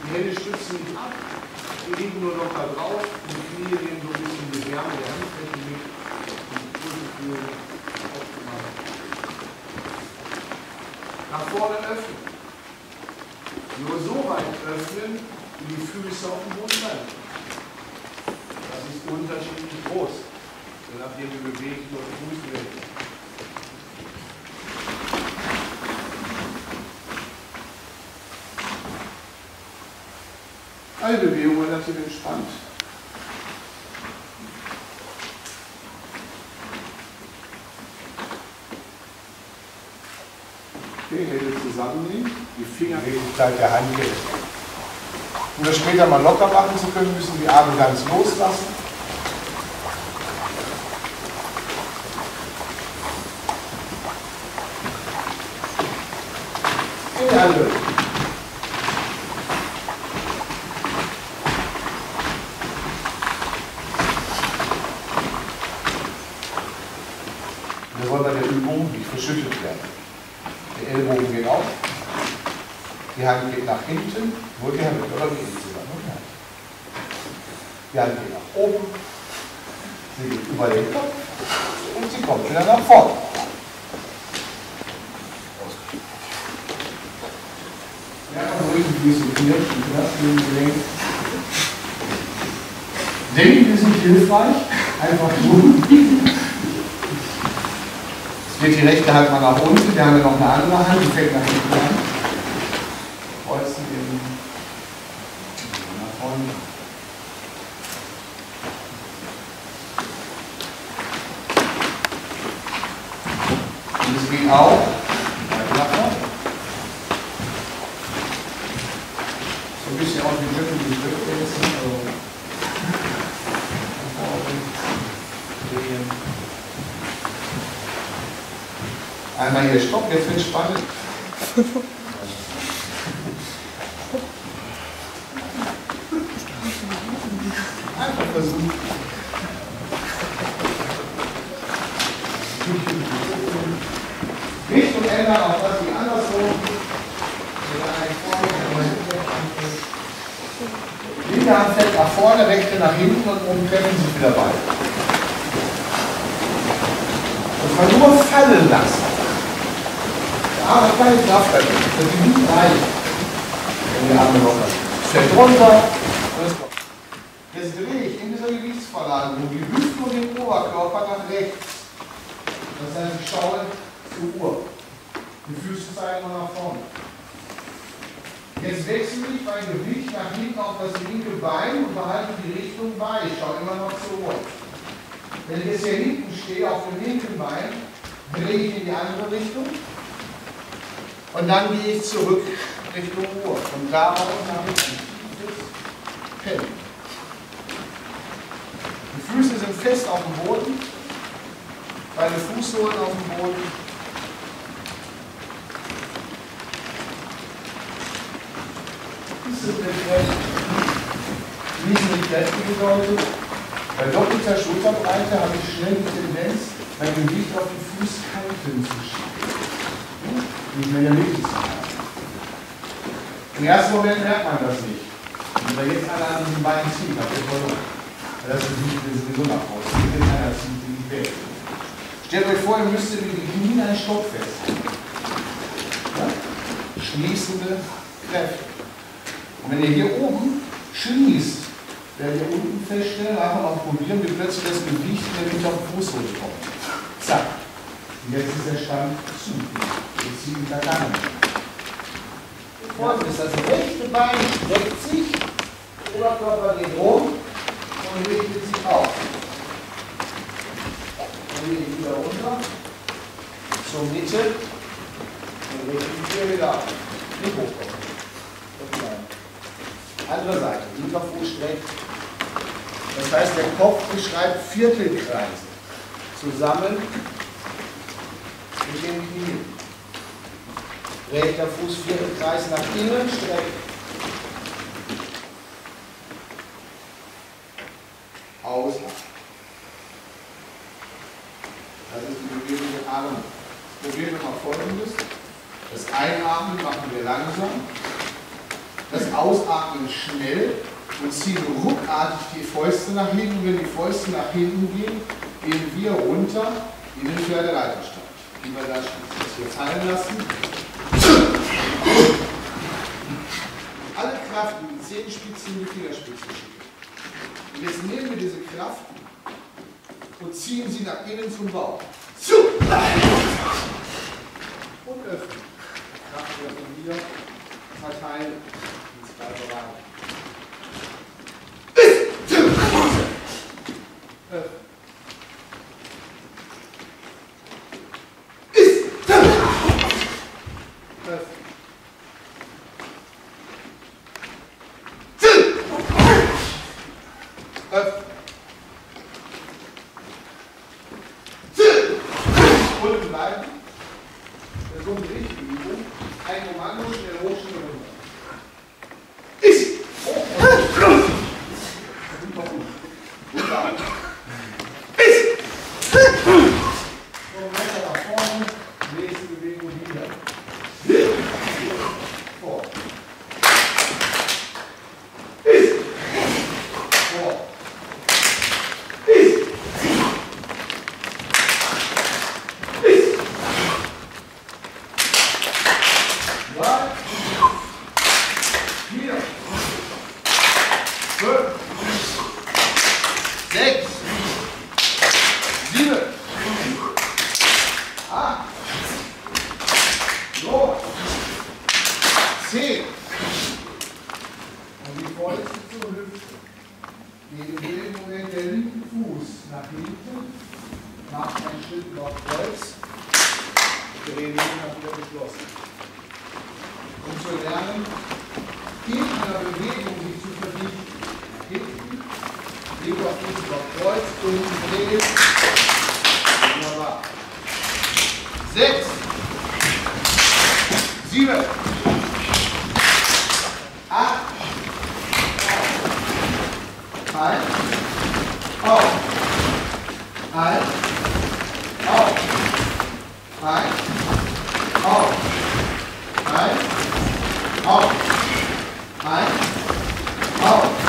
Die Hände stützen nicht ab, die liegen nur noch da drauf, die Knie nehmen so ein bisschen die Wärme der Handfläche mit und die Pulsgefühl optimal. Nach vorne öffnen. Nur so weit öffnen, wie die Füße auf dem Boden bleiben. Das ist unterschiedlich groß, je nachdem wie bewegt nur der Fuß wird. Alle Bewegungen relativ entspannt. Okay, Hände zusammennehmen, die Finger. Die Beweglichkeit der Handgelenke. Um das später mal locker machen zu können, müssen die Arme ganz loslassen. In die andere. Wir wollen bei der Übung nicht verschüttet werden. Der Ellbogen geht auf, die Hand geht nach hinten, nur die Hände oder die Hände zusammen. Die Hand geht nach oben, sie geht über den Kopf und sie kommt wieder nach vorne. Ja, ruhig ein bisschen knirschen, Denken ist nicht hilfreich, einfach tun. Geht die rechte Hand mal nach unten, wir haben ja noch eine andere Hand, die fängt nach hinten an. Kreuzen den nach vorne. Und es geht auch weiter nach vorne. So ein bisschen aus wie Rücken, die Rückwärts. Nach vorne drehen. Einmal hier Stopp, jetzt wird es spannend. Einfach versuchen. Richtung ändern, auch das wie andersrum. Linke Hand fällt nach vorne, rechte nach hinten und oben treffen sich wieder beide. Und man nur fallen lassen. Aber keine Kraft dagegen. Das ist nicht rein. Wenn die Arme locker sind. Fällt runter. Jetzt drehe ich in dieser Gewichtsverlagerung die Hüften und den Oberkörper nach rechts. Das heißt, ich schaue zur Uhr. Die Füße zeigen mal nach vorne. Jetzt wechsle ich mein Gewicht nach hinten auf das linke Bein und behalte die Richtung bei. Ich schaue immer noch zur Uhr. Wenn ich jetzt hier hinten stehe, auf dem linken Bein, drehe ich in die andere Richtung. Und dann gehe ich zurück Richtung Uhr. Und daraus nach hinten. Pennen. Die Füße sind fest auf dem Boden. Beide Fußsohlen auf dem Boden. Füße sind recht. Fließen die Kräfte bedeutet. Bei doppelter Schulterbreite habe ich schnell die Tendenz, mein Gewicht auf die Fußkanten zu schieben. Nicht mehr in der Mitte zu haben. Im ersten Moment merkt man das nicht. Wenn man jetzt alle an diesen Beinen zieht, habt ihr verloren. Das ist sowieso nach außen. Wenn einer zieht, bin ich weg. Stellt euch vor, ihr müsstet mit den Knien einen Stock festhalten. Ja? Schließende Kräfte. Und wenn ihr hier oben schließt, werdet ihr unten feststellen, einfach mal probieren, wie plötzlich das Gewicht in der Mitte auf den Fußsohle kommt. Zack. Und jetzt ist der Stand zu. Jetzt ziehe ich da gar nicht. Vorsicht, das rechte Bein streckt sich, der Oberkörper geht rum und richtet sich auf. Dann gehe ich wieder runter, zur Mitte und richte mich hier wieder auf. Nicht hochkommen. Andere Seite, linker Fuß streckt. Das heißt, der Kopf beschreibt Viertelkreise zusammen mit den Knien. Rechter Fuß Viertelkreis nach innen, streckt. Ausatmen. Das ist die Bewegung der Arme. Probieren wir mal Folgendes. Das Einatmen machen wir langsam. Das Ausatmen schnell und ziehen ruckartig die Fäuste nach hinten. Wenn die Fäuste nach hinten gehen, gehen wir runter in den Pferdeleiterstand. Die wir da hier fallen lassen. Alle Kraft in die Zehenspitzen und die Fingerspitzen schicken. Und jetzt nehmen wir diese Kraft und ziehen sie nach innen zum Bauch. Und öffnen. Kraft wieder verteilen in zwei Bereiche. Öffnen. Unten bleiben. Das kommt die richtige Übung. Ein Kommando, schnell hoch, schnell runter. Ist! Super gut. Super. Ist! Und weiter nach vorne. Nächste Bewegung wieder. Vor. Ist! Vor. Ist! 6, 7, 8, 9, 10. Und die vorletzte zur Hüfte. Gegen den Moment der linken Fuß nach hinten, macht einen Schritt auf Kreuz, drehen nach wieder geschlossen. Um zu lernen, in einer Bewegung sich zu verdichten. Nach hinten, linker Fuß auf Kreuz, unten drehen. Wunderbar. 6, 7, 8, ein, auf, ein, auf, ein, auf, ein, auf, ein, auf.